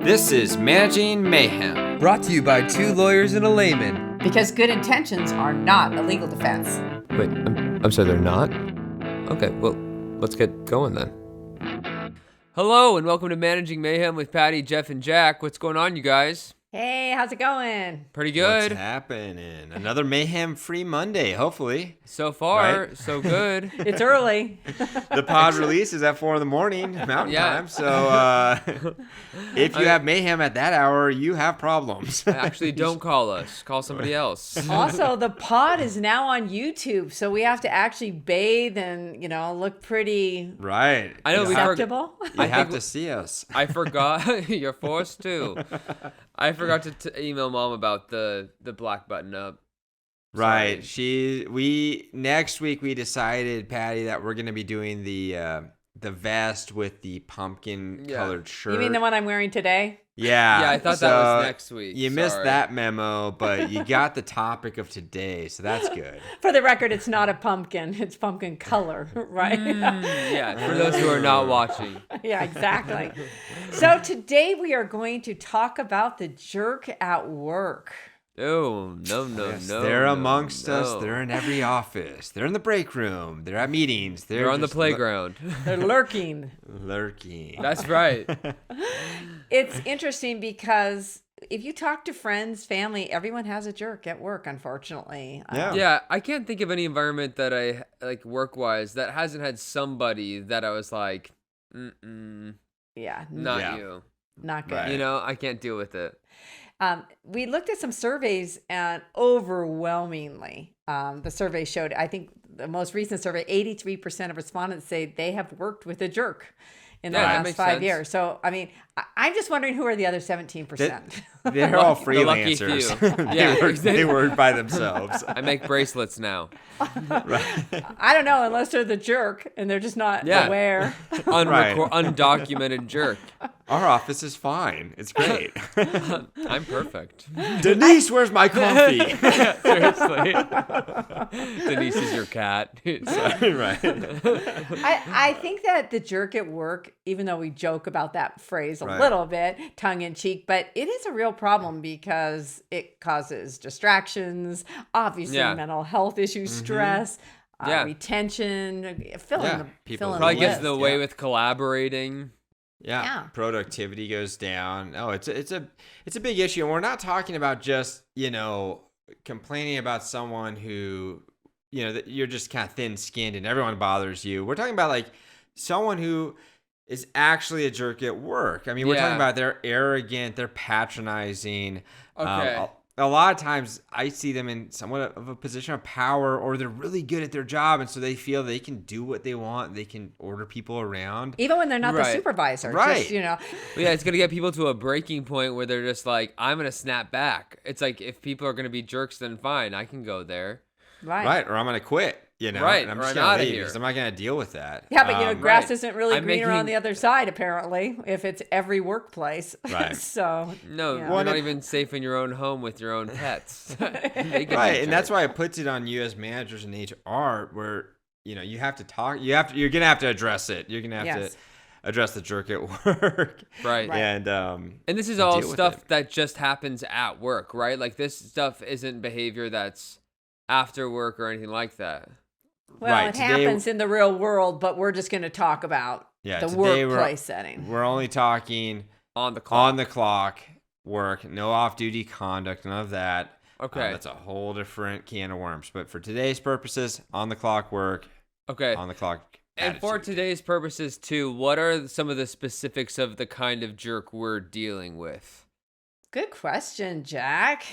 This is Managing Mayhem. Brought to you by two lawyers and a layman. Because good intentions are not a legal defense. Wait, I'm sorry, they're not? Okay, well, let's get going then. Hello, and welcome to Managing Mayhem with Patty, Jeff, and Jack. What's going on, you guys? Hey, how's it going? Pretty good. What's happening? Another Mayhem-free Monday, hopefully. So far, Right? so good. It's early. The pod release is at 4 a.m. Mountain Yeah. Time, so if you have Mayhem at that hour, you have problems. Actually, don't call us. Call somebody else. Also, the pod is now on YouTube, so we have to actually bathe and, look pretty Right. I know we acceptable. You have to see us. I forgot. You're forced to. I forgot to email Mom about the black button up. Right. Sorry. Next week we decided, Patty, that we're gonna be doing the vest with the pumpkin colored shirt. You mean the one I'm wearing today? Yeah. Yeah, I thought that was next week. You missed Sorry. that memo, but you got the topic of today, so that's good. For the record, it's not a pumpkin. It's pumpkin color, right? Yeah, for those who are not watching. Yeah, exactly. So today we are going to talk about the jerk at work. Oh, no. They're amongst no. us. They're in every office. They're in the break room. They're at meetings. They're on the just playground. They're lurking. lurking. That's right. It's interesting because if you talk to friends, family, everyone has a jerk at work, unfortunately. Yeah. Yeah, I can't think of any environment that I like work-wise that hasn't had somebody that I was like, Yeah, not Yeah. you. not good. Right. You know, I can't deal with it. We looked at some surveys, and overwhelmingly, the survey showed, I think the most recent survey, 83% of respondents say they have worked with a jerk in the Yeah, that last makes 5 sense. years. So, I mean, I'm just wondering who are the other 17%? They're all The lucky freelancers. few. Yeah, they work by themselves. I make bracelets now. I don't know, unless they're the jerk and they're just not Yeah. aware. Undocumented jerk. Our office is fine. It's great. I'm perfect. Denise, where's my coffee? Seriously. Denise is your cat. Right. I think that the jerk at work, even though we joke about that phrase a Right. little bit, tongue in cheek, but it is a real problem because it causes distractions, obviously Yeah. mental health issues, stress, Yeah. retention, fill Yeah. in the People fill in Probably the gets in list. the way yeah. with collaborating. Yeah. Productivity goes down. Oh, it's a big issue. And we're not talking about just, complaining about someone who, that you're just kind of thin-skinned and everyone bothers you. We're talking about like someone who is actually a jerk at work. I mean, we're Yeah. talking about they're arrogant, they're patronizing. Okay. A lot of times I see them in somewhat of a position of power, or they're really good at their job, and so they feel they can do what they want. They can order people around. Even when they're not the Right. supervisor. Right. Just, Yeah, it's going to get people to a breaking point where they're just like, I'm going to snap back. It's like, if people are going to be jerks, then fine, I can go there. right. Or I'm going to quit, Right, and I'm or just I'm going to outta leave here. because I'm not going to deal with that. Yeah, but grass right. isn't really I'm greener on making- the other side, apparently, if it's every workplace. Right. So No, yeah. you're Well, not and- even safe in your own home with your own pets. They can be Right, and that's jerks. why it puts it on you as managers in HR, where you have to talk. You're going to have to address it. You're going to have Yes. to address the jerk at work. Right. And this is all deal with stuff it. that just happens at work, right? Like, this stuff isn't behavior that's after work or anything like that. Well, Right, it today- happens in the real world, but we're just going to talk about the today workplace setting. We're only talking On the clock. on the clock work, no off-duty conduct, none of that. Okay. That's a whole different can of worms. But for today's purposes, on the clock work, Okay. on the clock And for attitude. today's purposes, too, what are some of the specifics of the kind of jerk we're dealing with? Good question, Jack.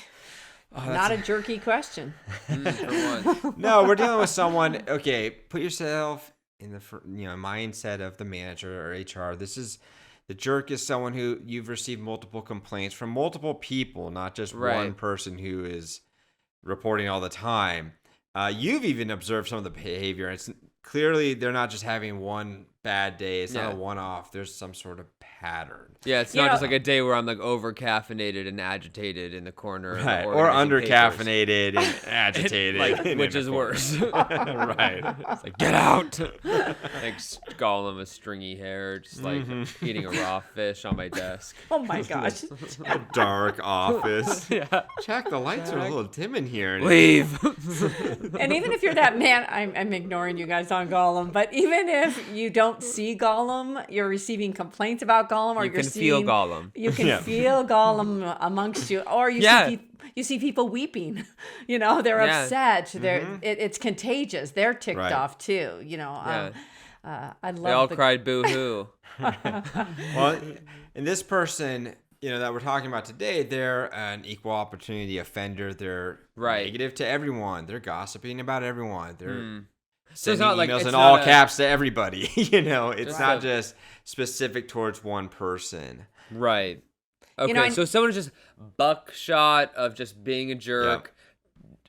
Oh, Not a jerky question. For one. No, we're dealing with someone. Okay, put yourself in the mindset of the manager or HR. The jerk is someone who you've received multiple complaints from multiple people, not just one Right. person who is reporting all the time. You've even observed some of the behavior. It's clearly they're not just having one bad day. It's not Yeah. a one-off. There's some sort of pattern. Yeah, it's not just like a day where I'm like over caffeinated and agitated in the corner, Right. Or under caffeinated and agitated, which is worse. Right. It's like, get out. Like Gollum with stringy hair, just like eating a raw fish on my desk. Oh my gosh. A dark office. Yeah. Jack, the lights are a little dim in here. Leave. And even if you're that man, I'm ignoring you guys on Gollum, but even if you don't see Gollum, you're receiving complaints about Gollum, or You you're can feel Gollum. You can feel Gollum amongst you, or you see people weeping. They're upset. It's contagious. They're ticked off too. I love. They all cried boo-hoo. Well, and this person, that we're talking about today, they're an equal opportunity offender. They're negative to everyone. They're gossiping about everyone. They're sending emails in all caps to everybody. It's not just specific towards one person. Right. Okay, so someone's just buckshot of just being a jerk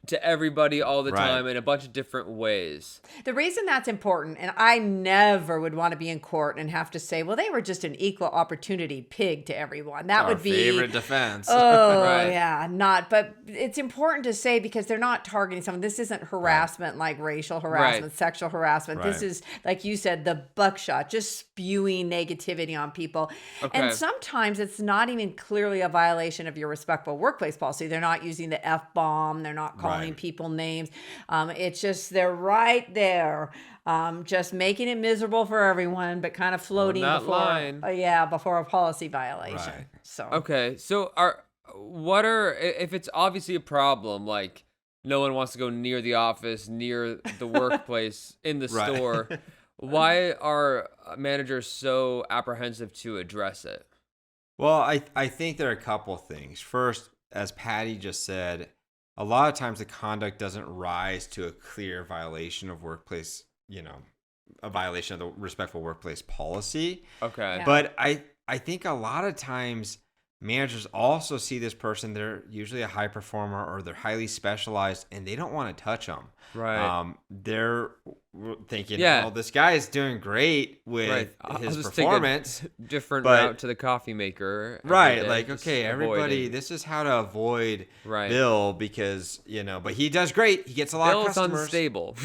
to everybody all the time in a bunch of different ways. The reason that's important, and I never would want to be in court and have to say, well, they were just an equal opportunity pig to everyone. That would be favorite defense. Oh, yeah, but it's important to say, because they're not targeting someone. This isn't harassment like racial harassment, sexual harassment. This is, like you said, the buckshot, just spewing negativity on people. Okay. And sometimes it's not even clearly a violation of your respectful workplace policy. They're not using the F-bomb. They're not calling people names. It's just they're right there, just making it miserable for everyone, but kind of floating before a policy violation. Right. So if it's obviously a problem, like no one wants to go near the office, near the workplace, in the store, why are managers so apprehensive to address it? Well, I think there are a couple things. First, as Patty just said, a lot of times the conduct doesn't rise to a clear violation of workplace, a violation of the respectful workplace policy. Okay. Yeah. But I think a lot of times managers also see this person, they're usually a high performer or they're highly specialized, and they don't want to touch them. Right. They're thinking, this guy is doing great with his performance. Different route to the coffee maker. Right. Like, okay, everybody, this is how to avoid Bill, because, but he does great. He gets a lot of customers. Bill's unstable.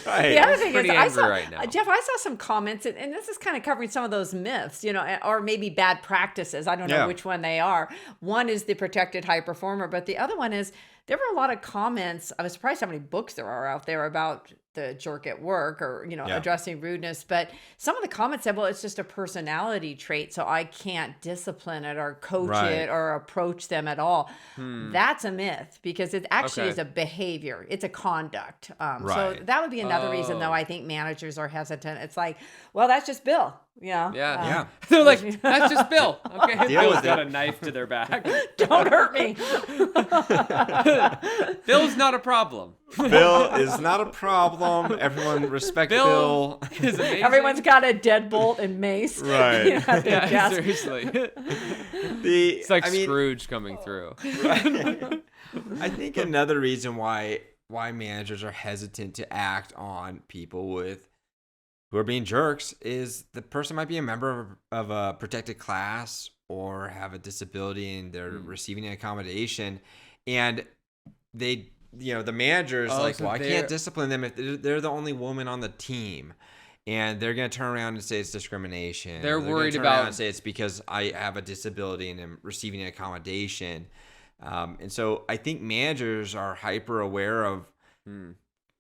Right. The other thing is, right now. Jeff, I saw some comments, and this is kind of covering some of those myths, or maybe bad practices. I don't know which one they are. One is the protected high performer, but the other one is, there were a lot of comments. I was surprised how many books there are out there about the jerk at work, or, addressing rudeness. But some of the comments said, well, it's just a personality trait, so I can't discipline it or coach it or approach them at all. That's a myth, because it actually is a behavior. It's a conduct. So that would be another reason, though, I think managers are hesitant. It's like, well, that's just Bill. Yeah. They're like, that's just Bill. Okay. Bill's got a knife to their back. Don't hurt me. Bill's not a problem. Bill is not a problem. Everyone respect Bill. Is amazing. Everyone's got a deadbolt and mace. Right. Seriously. It's like Scrooge coming through. I think another reason why managers are hesitant to act on people who are being jerks is the person might be a member of a protected class or have a disability, and they're receiving an accommodation, and they, the manager's I can't discipline them if they're the only woman on the team, and they're going to turn around and say it's discrimination. They're worried turn about around and say it's because I have a disability and I'm receiving an accommodation. And so I think managers are hyper aware of,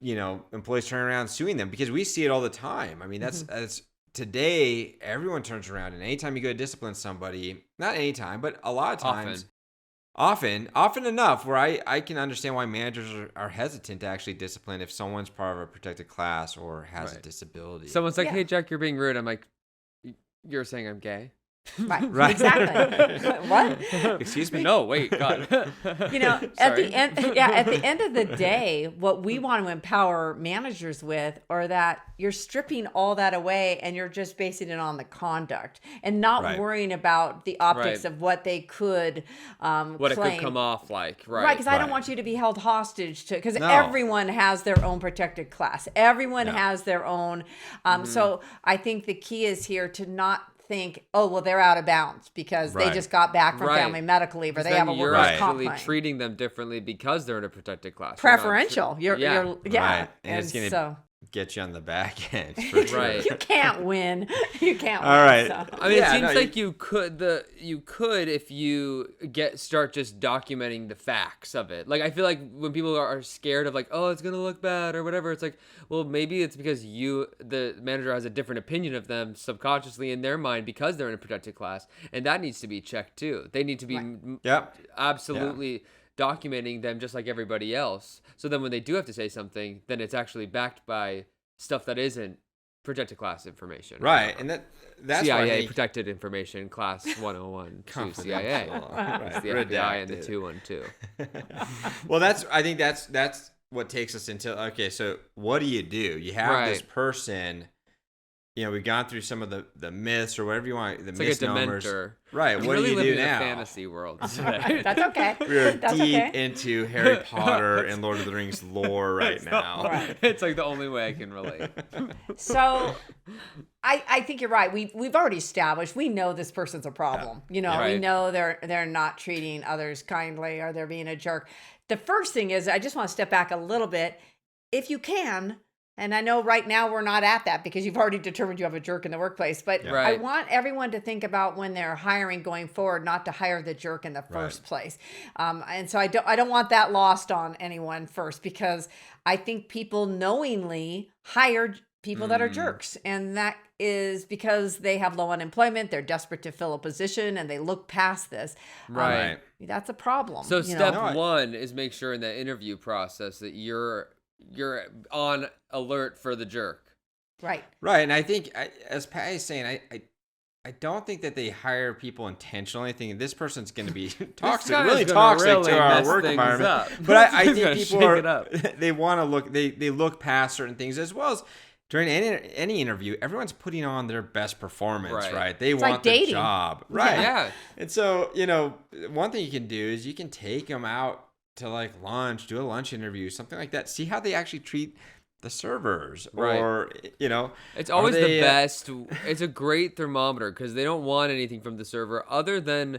employees turning around and suing them, because we see it all the time. I mean, that's today, everyone turns around, and anytime you go to discipline somebody, not anytime, but a lot of times, often enough, where I can understand why managers are hesitant to actually discipline if someone's part of a protected class or has a disability. Someone's like, hey, Jack, you're being rude. I'm like, you're saying I'm gay? Right. Exactly. What? Excuse me? No, wait, God. At the end of the day, what we want to empower managers with are that you're stripping all that away, and you're just basing it on the conduct and not worrying about the optics of what they could what claim. It could come off like. Right, because I don't want you to be held hostage to, because everyone has their own protected class. Everyone has their own. So I think the key is here to not think, oh, well, they're out of bounds because they just got back from family medical leave or they have a you're workers' comp actually claim. treating them differently because they're in a protected class. Preferential. You're Right. And it's going to get you on the back end for sure. Right. You can't win. You can't win. All right. So. I mean, it seems like you could if you start just documenting the facts of it. Like, I feel like when people are scared of like, oh, it's gonna look bad or whatever, it's like, well, maybe it's because the manager has a different opinion of them subconsciously in their mind because they're in a protected class, and that needs to be checked too. They need to be absolutely documenting them just like everybody else. So then when they do have to say something, then it's actually backed by stuff that isn't protected class information. Right. And that's CIA protected information class 101 to CIA. Right. The FBI and the 212. Well, I think that's what takes us into, okay, so what do? You have this person, we've gone through some of the myths or whatever you want, the misnomers. Like a dementor. Right. I'm What really do you do living in now? a fantasy world today. That's okay. We're That's deep okay. into Harry Potter and Lord of the Rings lore right now. Right. It's like the only way I can relate. So I think you're right. We've already established, we know this person's a problem. We know they're not treating others kindly or they're being a jerk. The first thing is, I just want to step back a little bit. If you can, and I know right now we're not at that because you've already determined you have a jerk in the workplace, but I want everyone to think about when they're hiring going forward, not to hire the jerk in the first place. And so I don't want that lost on anyone first, because I think people knowingly hire people that are jerks. And that is because they have low unemployment, they're desperate to fill a position, and they look past this. Right. That's a problem. So step one is make sure in the interview process that you're on alert for the jerk. Right. And I think, as Patty's saying, I don't think that they hire people intentionally thinking this person's going to be toxic, really toxic to our work environment. But I think people they want to look, they look past certain things, as well as during any interview, everyone's putting on their best performance, right? They want the job. Right. Yeah. And so, one thing you can do is you can take them out to like lunch, do a lunch interview, something like that. See how they actually treat the servers, or it's always the best. It's a great thermometer because they don't want anything from the server other than.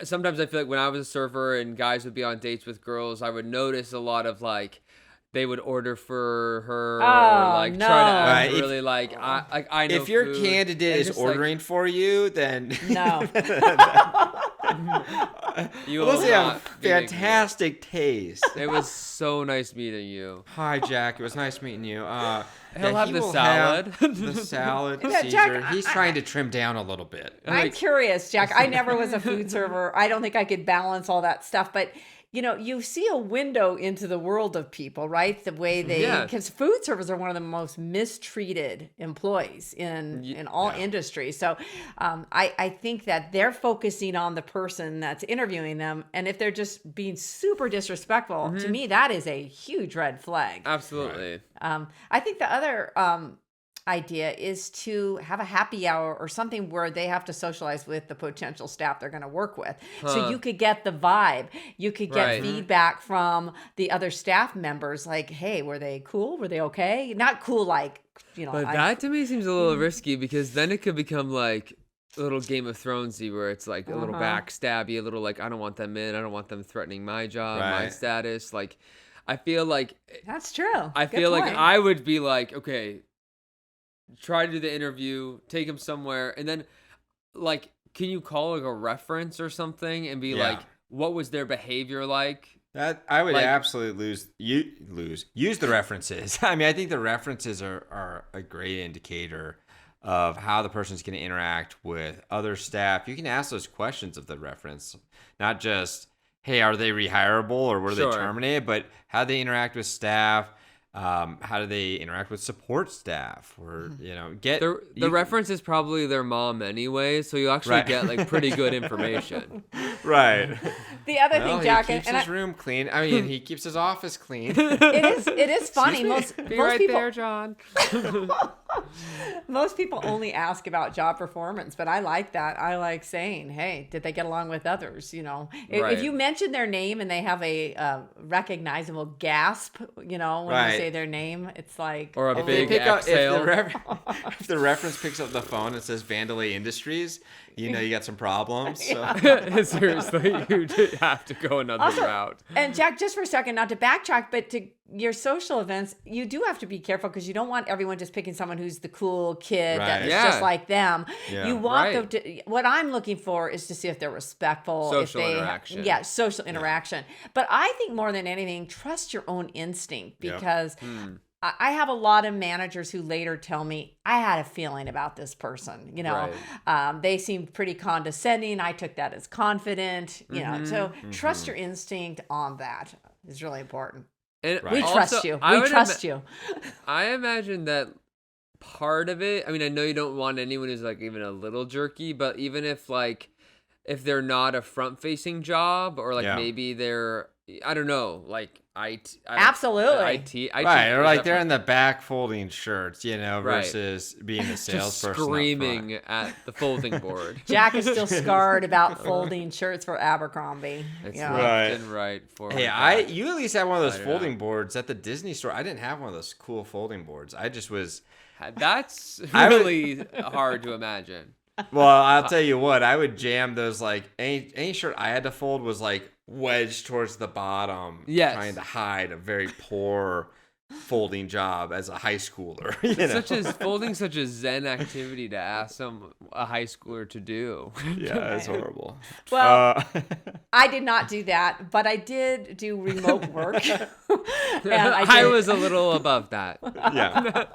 Sometimes I feel like when I was a server and guys would be on dates with girls, I would notice a lot of like. They would order for her, or like try to act really like I know. If your food, candidate is ordering for you, then no. You will have fantastic taste. It was so nice meeting you. Hi, Jack. It was nice meeting you. He'll have the salad. The salad, Caesar. Jack, He's trying to trim down a little bit. I'm curious, Jack. I never was a food server. I don't think I could balance all that stuff, but you see a window into the world of people, right? The way because food servers are one of the most mistreated employees in all industries. So I think that they're focusing on the person that's interviewing them. And if they're just being super disrespectful, to me, that is a huge red flag. Absolutely. I think the other idea is to have a happy hour or something where they have to socialize with the potential staff they're going to work with. So you could get the vibe. You could get feedback from the other staff members like, hey, were they cool? Were they okay? Not cool like, But that to me seems a little risky because then it could become like a little Game of Thronesy where it's like a little backstabby, a little like, I don't want them in. I don't want them threatening my job, my status. Like, I feel like... That's true. I feel like I would be like, okay... Try to do the interview, take him somewhere, and then, like, can you call like a reference or something and be like, what was their behavior like? That I would absolutely use the references. I mean, I think the references are a great indicator of how the person's going to interact with other staff. You can ask those questions of the reference, not just, hey, are they rehireable or were they terminated, but how they interact with staff. How do they interact with support staff, or get the reference is probably their mom anyway, so you actually get like pretty good information. Right. The other thing, Jack, he keeps his room clean. I mean, he keeps his office clean. It is funny. Most right people there, John. Most people only ask about job performance, but I like that. I like saying, hey, did they get along with others? If you mention their name and they have a recognizable gasp, when you say their name, it's like, or a if big they pick exhale. if the reference picks up the phone and says Vandalay Industries, you got some problems. So. Seriously, you have to go another route. And Jack, just for a second, not to backtrack, but to your social events, you do have to be careful because you don't want everyone just picking someone who's the cool kid that's just like them. Yeah. You want them to. What I'm looking for is to see if they're respectful, social if they, interaction. Social interaction. But I think more than anything, trust your own instinct because. I have a lot of managers who later tell me, I had a feeling about this person, they seemed pretty condescending. I took that as confident, so trust your instinct on that is really important. And we trust you. We trust you. I imagine that part of it, I mean, I know you don't want anyone who's like even a little jerky, but even if they're not a front facing job or maybe they're, I don't know, like absolutely IT right, or like they're in the back folding shirts, versus being a salesperson screaming at the folding board. Jack is still scarred about folding shirts for Abercrombie. It's right for hey, you at least had one of those folding boards at the Disney store. I didn't have one of those cool folding boards. I just was. That's really hard to imagine. Well, I'll tell you what, I would jam those, like any shirt I had to fold was like wedged towards the bottom, trying to hide a very poor folding job as a high schooler. Folding such a zen activity to ask a high schooler to do. Yeah, it's horrible. Well, I did not do that, but I did do remote work. And I was a little above that. Yeah.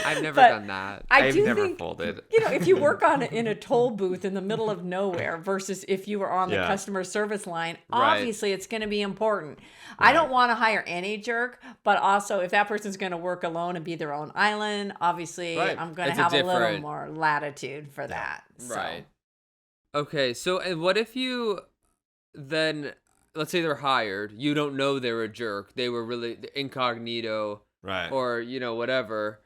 I've never done that. I've never folded. If you work in a toll booth in the middle of nowhere versus if you were on the customer service line, obviously it's going to be important. Right. I don't want to hire any jerk, but also if that person's going to work alone and be their own island, obviously I'm going to have a little more latitude for that. So. Right. Okay, so and what if you then, let's say they're hired, you don't know they're a jerk, they were really incognito, right? Or whatever,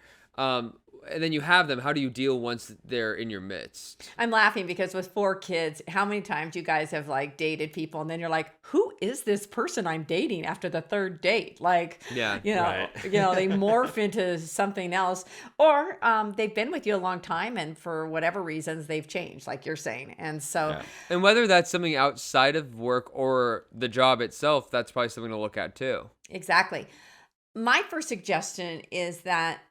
and then you have them. How do you deal once they're in your midst? I'm laughing because with 4 kids, how many times you guys have dated people and then you're like, who is this person I'm dating after the 3rd date? They morph into something else, or they've been with you a long time and for whatever reasons they've changed, like you're saying. And so, and whether that's something outside of work or the job itself, that's probably something to look at too. Exactly. My first suggestion is that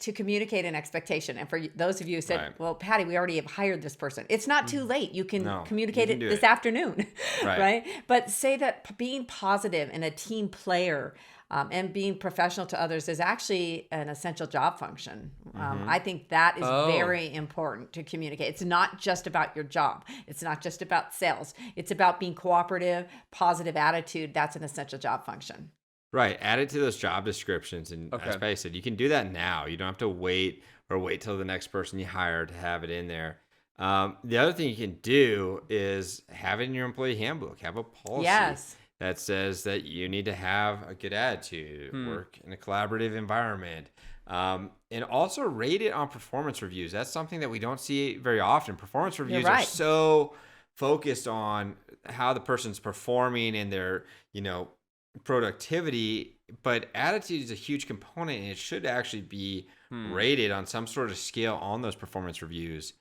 to communicate an expectation. And for those of you who said, well, Patty, we already have hired this person. It's not too late. You can communicate it this afternoon, right? But say that being positive and a team player and being professional to others is actually an essential job function. I think that is very important to communicate. It's not just about your job. It's not just about sales. It's about being cooperative, positive attitude. That's an essential job function. Right. Add it to those job descriptions. And as Patty said, you can do that now. You don't have to wait till the next person you hire to have it in there. The other thing you can do is have it in your employee handbook. Have a policy that says that you need to have a good attitude, work in a collaborative environment, and also rate it on performance reviews. That's something that we don't see very often. Performance reviews are so focused on how the person's performing and their, productivity, but attitude is a huge component, and it should actually be rated on some sort of scale on those performance reviews.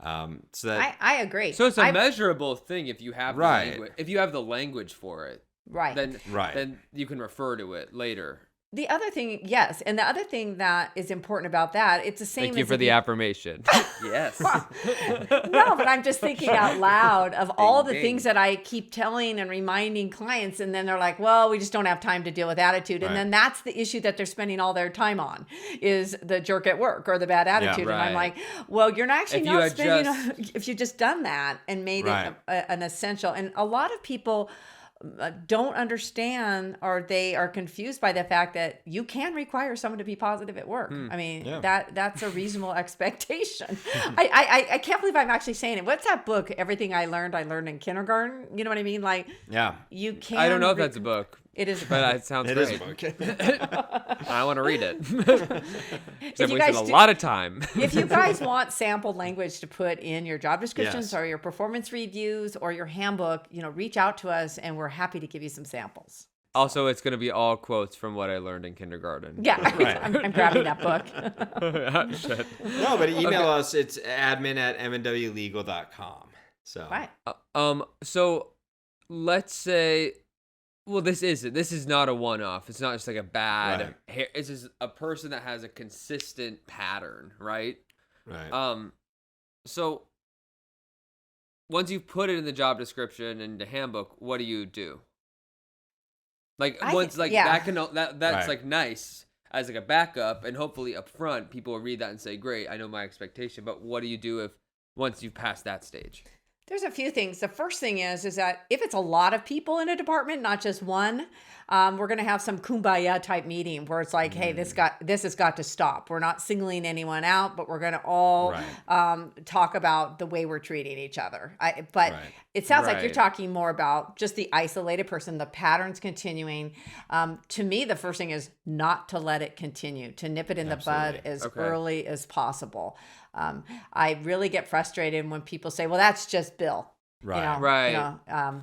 So that I agree. So it's a measurable thing if you have the language, if you have the language for it, then you can refer to it later. The other thing, yes. And the other thing that is important about that, it's the same. Thank you for the affirmation. Yes. No, but I'm just thinking out loud of all the things that I keep telling and reminding clients. And then they're like, well, we just don't have time to deal with attitude. And then that's the issue that they're spending all their time on is the jerk at work or the bad attitude. And I'm like, well, you're actually not spending, if you just done that and made it an essential. And a lot of people don't understand, or they are confused by the fact that you can require someone to be positive at work. I mean, that's a reasonable expectation. I can't believe I'm actually saying it. What's that book? Everything I learned in kindergarten. You know what I mean? Like, you can't. I don't know if that's a book. It is a book. But it sounds It is great. a book. I want to read it. If I've you wasted guys a do- lot of time. If you guys want sample language to put in your job descriptions Yes. or your performance reviews or your handbook, reach out to us and we're happy to give you some samples. Also, it's going to be all quotes from what I learned in kindergarten. Yeah, Right. I'm grabbing that book. Shit. No, but email us. It's admin@mnwlegal.com. So Right. So let's say, well, this is not a one-off. It's not just like a bad hair. It's just a person that has a consistent pattern, right? Right. So once you've put it in the job description and the handbook, what do you do? Like once like yeah. that's Right. like nice as like a backup, and hopefully up front people will read that and say, great, I know my expectation. But what do you do once you've passed that stage? There's a few things. The first thing is that if it's a lot of people in a department, not just one, we're going to have some kumbaya type meeting where it's like, hey, this has got to stop. We're not singling anyone out, but we're going to all talk about the way we're treating each other. But it sounds like you're talking more about just the isolated person, the patterns continuing. To me, the first thing is not to let it continue, to nip it in the bud as early as possible. I really get frustrated when people say, well, that's just Bill.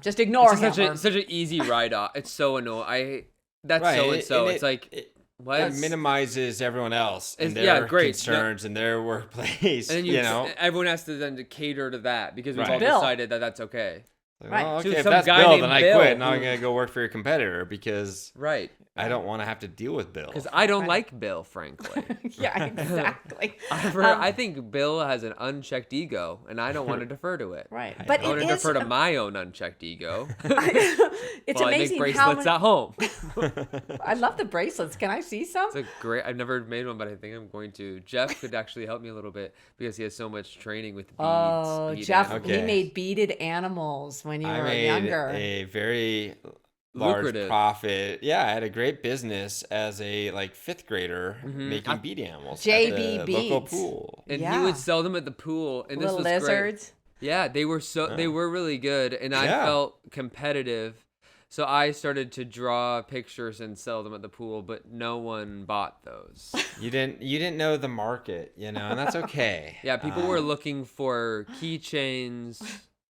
Just ignore him. Such an easy write-off. It's so annoying. That's so-and-so. It's like, what? It minimizes everyone else and their concerns in their workplace. And then everyone has to then cater to that because we've all Bill. decided that that's okay. Like, Right. well, So okay, if some that's guy Bill, named then I Bill quit. Now who- I'm going to go work for your competitor because Right. I don't want to have to deal with Bill. Because I don't like Bill, frankly. Yeah, exactly. I think Bill has an unchecked ego, and I don't want to defer to it. Right. I But I want it to is defer to my own unchecked ego. it's while I amazing make how bracelets at home. I love the bracelets. Can I see some? It's a great. I've never made one, but I think I'm going to. Jeff could actually help me a little bit because he has so much training with beads. Oh, bead Jeff, animals. he Okay. made beaded animals when you I were made younger. a very large Lucrative. profit. Yeah, I had a great business as a fifth grader making bead animals JB at the local beads. pool. And he Yeah. would sell them at the pool, and this Little was lizards. great. Yeah, they were really good, and I Yeah. felt competitive. So I started to draw pictures and sell them at the pool, but no one bought those. You didn't know the market, and that's okay. Yeah, people were looking for keychains.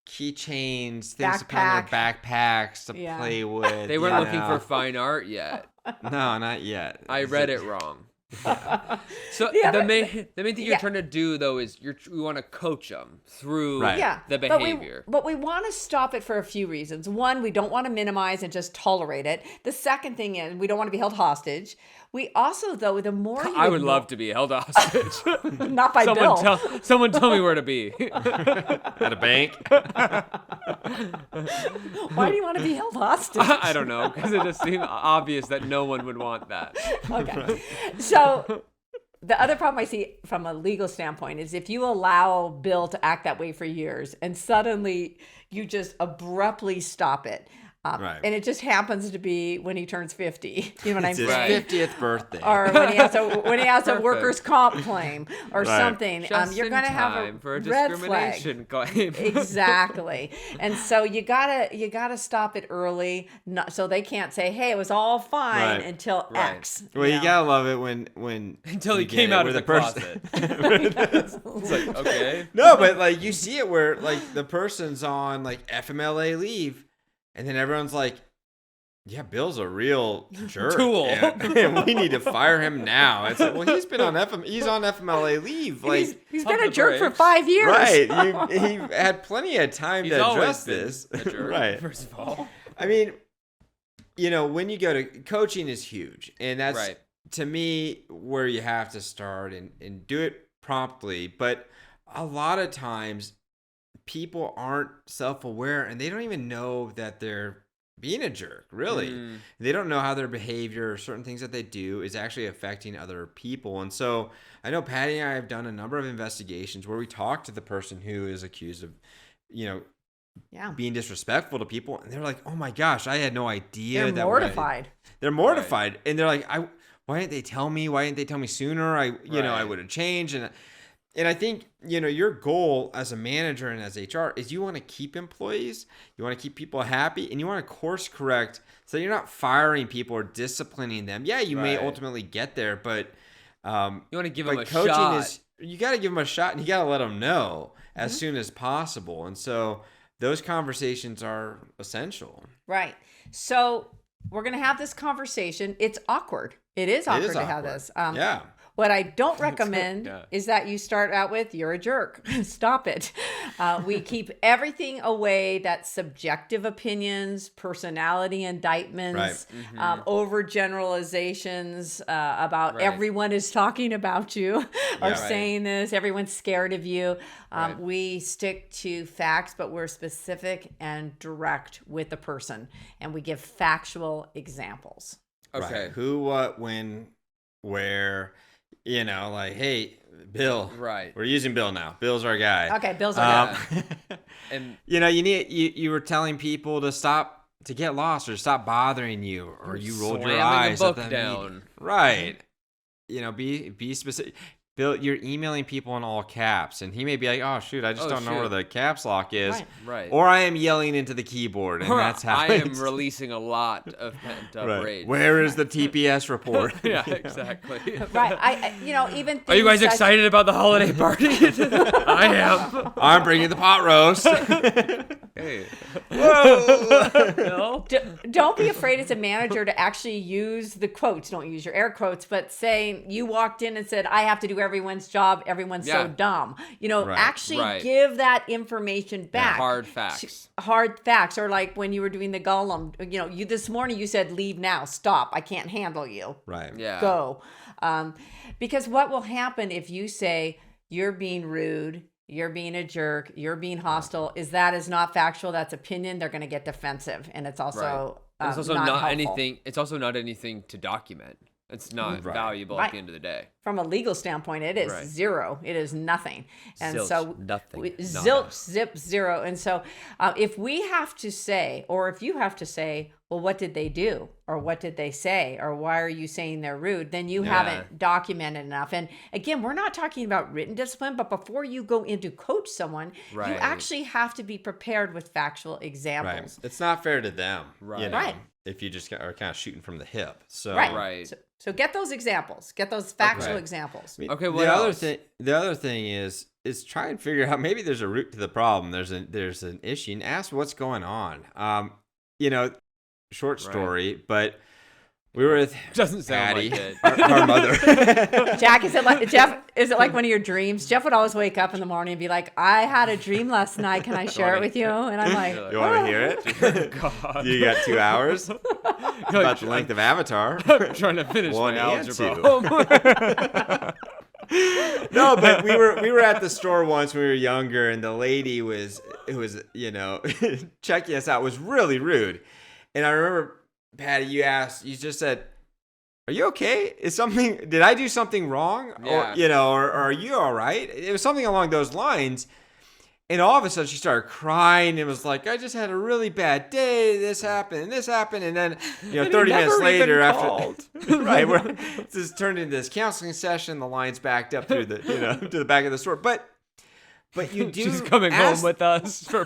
Keychains, things to put on their backpacks to Yeah. play with. They weren't looking for fine art yet. No, not yet. I read it wrong. So Yeah, the but- main thing you're trying to do though is we want to coach them through Right. the behavior. But we want to stop it for a few reasons. One, we don't want to minimize and just tolerate it. The second thing is we don't want to be held hostage. We also, though, the more you I would love to be held hostage. not by Bill. Someone tell me where to be. At a bank. Why do you want to be held hostage? I don't know, because it just seemed obvious that no one would want that. Okay. So the other problem I see from a legal standpoint is if you allow Bill to act that way for years and suddenly you just abruptly stop it. Right. And it just happens to be when he turns 50. You know what I'm It's his saying? 50th birthday. Or when he has a Perfect. workers' comp claim or Right. something. Just You're in going to have time a for a red flag. discrimination claim. Exactly. And so you gotta stop it early, so they can't say, "Hey, it was all fine Right. until Right. X." Well, you know? gotta love it when Until he you get came it, out where of the person- It's like, okay. No, but you see it where the person's on FMLA leave, and then everyone's like, "Yeah, Bill's a real jerk. Tool. and we need to fire him now." It's like, well, he's on FMLA leave. He's Pump been a the jerk for brakes. 5 years. Right. He had plenty of time He's to always address been this. a jerk, Right. first of all. I mean, when you go to coaching is huge. And that's, Right. to me, where you have to start and do it promptly. But a lot of times, people aren't self-aware and they don't even know that they're being a jerk, really. They don't know how their behavior or certain things that they do is actually affecting other people. And so I know Patty and I have done a number of investigations where we talk to the person who is accused of, being disrespectful to people. And they're like, "Oh my gosh, I had no idea." They're mortified. They're mortified. Right. And they're like, why didn't they tell me? Why didn't they tell me sooner? I would have changed. And I think, your goal as a manager and as HR is you want to keep employees, you want to keep people happy, and you want to course correct so you're not firing people or disciplining them. Yeah, you may ultimately get there, but you want to give them a shot. You got to give them a shot, and you got to let them know as soon as possible. And so those conversations are essential. Right. So we're going to have this conversation. It's awkward. It is awkward to have this. Yeah. What I don't recommend is that you start out with, you're a jerk. Stop it. We keep everything away that's subjective opinions, personality indictments, overgeneralizations about everyone is talking about you or saying this, everyone's scared of you. We stick to facts, but we're specific and direct with the person. And we give factual examples. Okay. Right. Who, what, when, where... hey, Bill. Right. We're using Bill now. Bill's our guy. Okay, Bill's our guy. And you were telling people to get lost or to stop bothering you, or you rolled your eyes book at them down. Right. Be specific. Bill, you're emailing people in all caps, and he may be like, "Oh shoot, I just don't know where the caps lock is." Right. Or I am yelling into the keyboard, and that's how I am releasing a lot of pent-up rage. Where is the TPS report? Yeah, exactly. Right. I even. Are you guys excited about the holiday party? I am. I'm bringing the pot roast. Hey. Whoa. No? Don't be afraid as a manager to actually use the quotes. Don't use your air quotes, but saying you walked in and said, "I have to do everyone's job. Everyone's so dumb." Actually give that information back. Hard facts. Hard facts. Or like when you were doing the Gollum, you this morning you said, "Leave now. Stop. I can't handle you." Right. Yeah. Go. Because what will happen if you say you're being rude, you're being a jerk, you're being hostile, is not factual, that's opinion, they're going to get defensive. And it's also, it's also not helpful. anything. It's also not anything to document. It's not valuable at the end of the day. From a legal standpoint, it is zero. It is nothing. And Zilch, nothing. Zilch, zip, zero. And so if we have to say, or if you have to say, well, what did they do? Or what did they say? Or why are you saying they're rude? Then you haven't documented enough. And again, we're not talking about written discipline, but before you go in to coach someone, you actually have to be prepared with factual examples. Right. It's not fair to them. Right. If you just are kind of shooting from the hip. So So get those examples. Get those factual examples. Okay. What else? The other thing is try and figure out, maybe there's a root to the problem. There's an issue, and ask what's going on. Short story, but we were with Doesn't sound Patty, like it. our mother. Jack, is it like one of your dreams? Jeff would always wake up in the morning and be like, "I had a dream last night. Can I share it with you?" And I'm like, "You want to hear it?" God. You got 2 hours. About the length of Avatar. I'm trying to finish my algebra. No, but we were at the store once when we were younger, and the lady who was checking us out was really rude. And I remember, Patty, you just said, "Are you okay? Did I do something wrong? Yeah. Or are you all right?" It was something along those lines. And all of a sudden she started crying and was like, "I just had a really bad day. This happened and this happened." And then, 30 minutes later this has turned into this counseling session. The line's backed up through the, to the back of the store. But you do. She's coming home with us. We're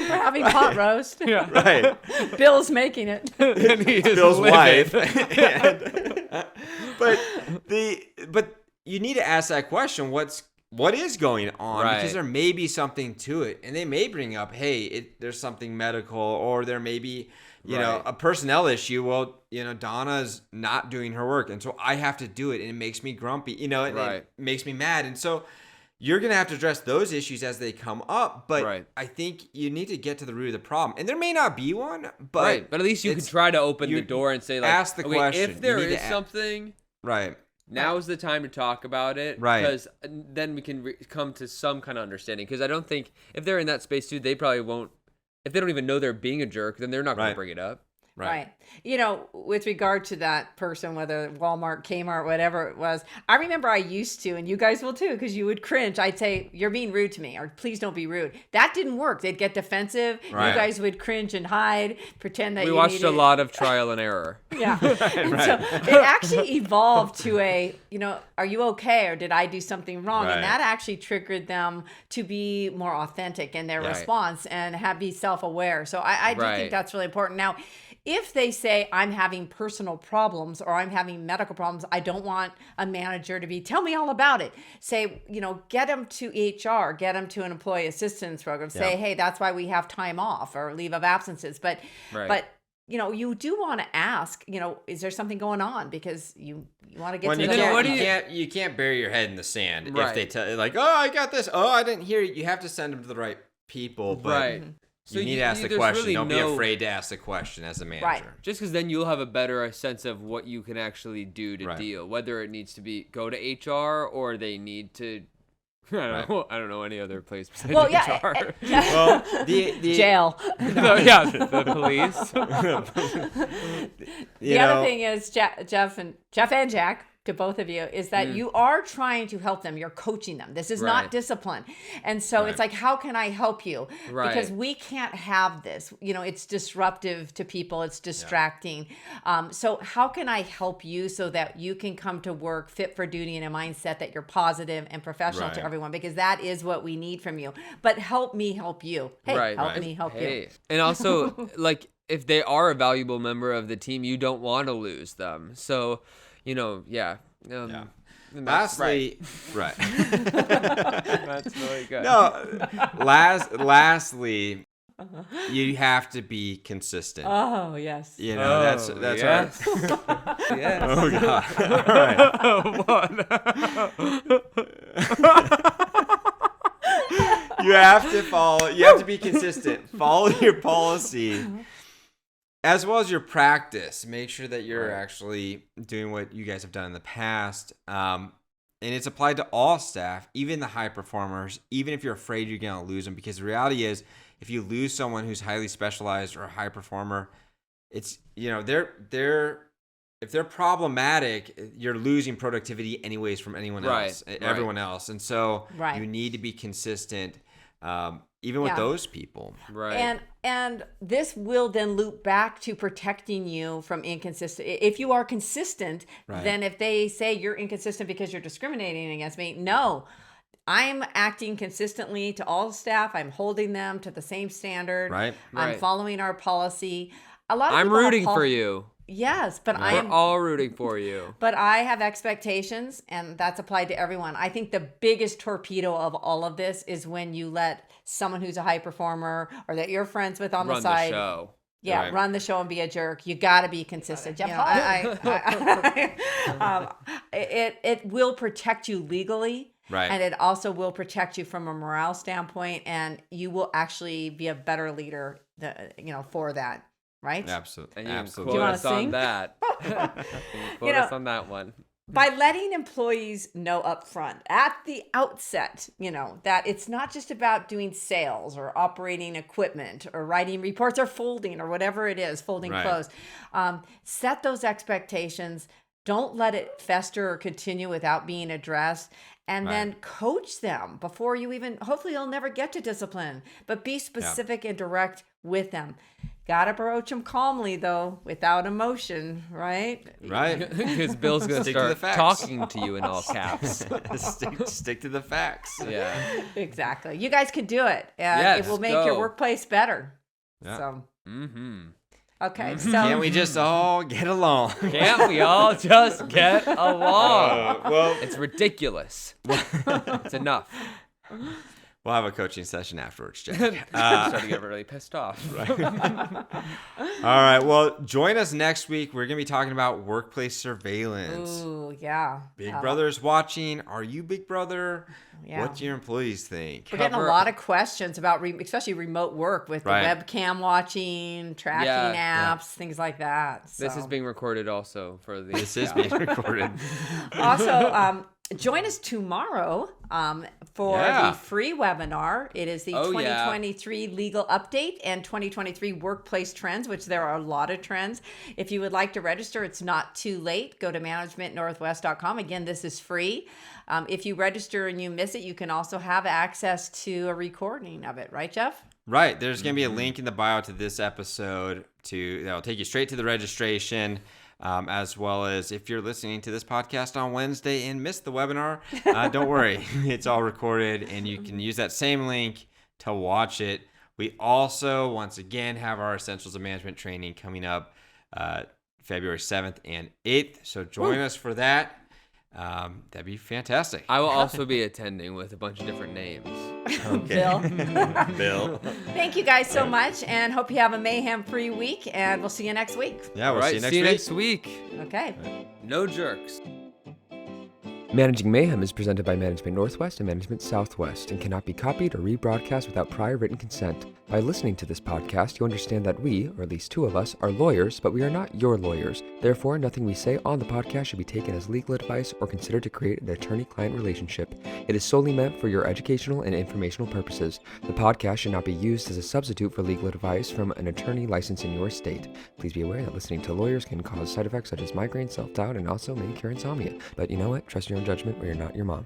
having pot roast. Yeah. Right. Bill's making it. And he is Bill's wife. But you need to ask that question. What is going on? Right. Because there may be something to it, and they may bring up, "Hey, there's something medical," or there may be, a personnel issue. Well, Donna's not doing her work, and so I have to do it, and it makes me grumpy. It makes me mad, and so you're gonna have to address those issues as they come up. But I think you need to get to the root of the problem, and there may not be one, but but at least you can try to open the door and say, like, ask the question. If there is something, now is the time to talk about it, because then we can come to some kind of understanding. Because I don't think if they're in that space too, they probably won't. If they don't even know they're being a jerk, then they're not going to bring it up. Right. With regard to that person, whether Walmart, Kmart, whatever it was, I remember I used to, and you guys will too, because you would cringe. I'd say, you're being rude to me, or please don't be rude. That didn't work. They'd get defensive. Right. You guys would cringe and hide, pretend that We you watched needed... a lot of trial and error. Yeah. Right. So it actually evolved to are you okay? Or did I do something wrong? Right. And that actually triggered them to be more authentic in their response and be self-aware. So I do think that's really important. Now, if they say, I'm having personal problems or I'm having medical problems, I don't want a manager to be, tell me all about it. Say, get them to HR, get them to an employee assistance program. Say, hey, that's why we have time off or leave of absences. But you do want to ask, is there something going on? Because you want to get to the you can't bury your head in the sand Right. if they tell you, like, oh, I got this. Oh, I didn't hear you. You have to send them to the right people. But Right. You need to ask the there's question. really Don't be afraid to ask the question as a manager. Right. Just because then you'll have a better sense of what you can actually do to Right. deal. Whether it needs to be go to HR or they need to. I don't know any other place besides HR. Well, the jail. The police. The other thing is, Jeff and Jack, to both of you, is that you are trying to help them. You're coaching them. This is not discipline. And so it's like, how can I help you? Right. Because we can't have this. It's disruptive to people. It's distracting. So how can I help you so that you can come to work fit for duty in a mindset that you're positive and professional to everyone? Because that is what we need from you. But help me help you. Hey, help me help you. And also, like, if they are a valuable member of the team, you don't want to lose them. So, Lastly, right. That's really good. No, lastly, you have to be consistent. Oh, yes. That's yes. right. Yes. Oh God. You have to follow. You have to be consistent. Follow your policy. As well as your practice, make sure that you're actually doing what you guys have done in the past. And it's applied to all staff, even the high performers, even if you're afraid you're going to lose them. Because the reality is, if you lose someone who's highly specialized or a high performer, it's, if they're problematic, you're losing productivity anyways from anyone else, everyone else. And so you need to be consistent. Even with those people. Right. And this will then loop back to protecting you from inconsistent. If you are consistent, then if they say you're inconsistent because you're discriminating against me, no. I'm acting consistently to all staff. I'm holding them to the same standard. Right. I'm following our policy. A lot of I'm people have rooting for you. Yes, but we're all rooting for you. But I have expectations, and that's applied to everyone. I think the biggest torpedo of all of this is when you let someone who's a high performer or that you're friends with on the side. Run the show. Yeah, run the show and be a jerk. You got to be consistent. It will protect you legally. Right. And it also will protect you from a morale standpoint, and you will actually be a better leader, for that. Right? Absolutely. And you can Do quote you wanna us on sing? that. You can quote us on that one. By letting employees know up front at the outset, that it's not just about doing sales or operating equipment or writing reports or folding or whatever it is, folding clothes. Set those expectations. Don't let it fester or continue without being addressed. And then coach them before you even, hopefully you'll never get to discipline, but be specific and direct with them. Got to approach them calmly, though, without emotion, right? Right. Because Bill's going to start talking to you in all caps. Stick to the facts. Yeah. Exactly. You guys can do it. Yes, it will make your workplace better. Yeah. So. Mm-hmm. Okay. So. Can't we just all get along? Can't we all just get along? Well, it's ridiculous. It's enough. We'll have a coaching session afterwards, Jack. I'm starting to get really pissed off. All right. Well, join us next week. We're going to be talking about workplace surveillance. Ooh, yeah. Big Brother's watching. Are you Big Brother? Yeah. What do your employees think? We're getting a lot of questions about, especially remote work with the webcam watching, tracking apps, things like that. So. This is being recorded also for the. This is being recorded. Also, join us tomorrow for Yeah. the free webinar. It is the 2023 legal update and 2023 workplace trends, which there are a lot of trends. If you would like to register, it's not too late. Go to managementnorthwest.com. Again, this is free. If you register and you miss it, you can also have access to a recording of it. Right, Jeff? Right. There's going to be a link in the bio to this episode that'll take you straight to the registration. As well as if you're listening to this podcast on Wednesday and missed the webinar, don't worry. It's all recorded and you can use that same link to watch it. We also, once again, have our Essentials of Management training coming up February 7th and 8th. So join us for that. That'd be fantastic. I will also be attending with a bunch of different names. Bill. Bill. Thank you guys so much, and hope you have a Mayhem free week, and we'll see you next week. Yeah, we'll see you next week. Okay. No jerks. Managing Mayhem is presented by Management Northwest and Management Southwest and cannot be copied or rebroadcast without prior written consent. By listening to this podcast, you understand that we, or at least two of us, are lawyers, but we are not your lawyers. Therefore, nothing we say on the podcast should be taken as legal advice or considered to create an attorney-client relationship. It is solely meant for your educational and informational purposes. The podcast should not be used as a substitute for legal advice from an attorney licensed in your state. Please be aware that listening to lawyers can cause side effects such as migraine, self-doubt, and also may cure insomnia. But you know what? Trust your own judgment or you're not your mom.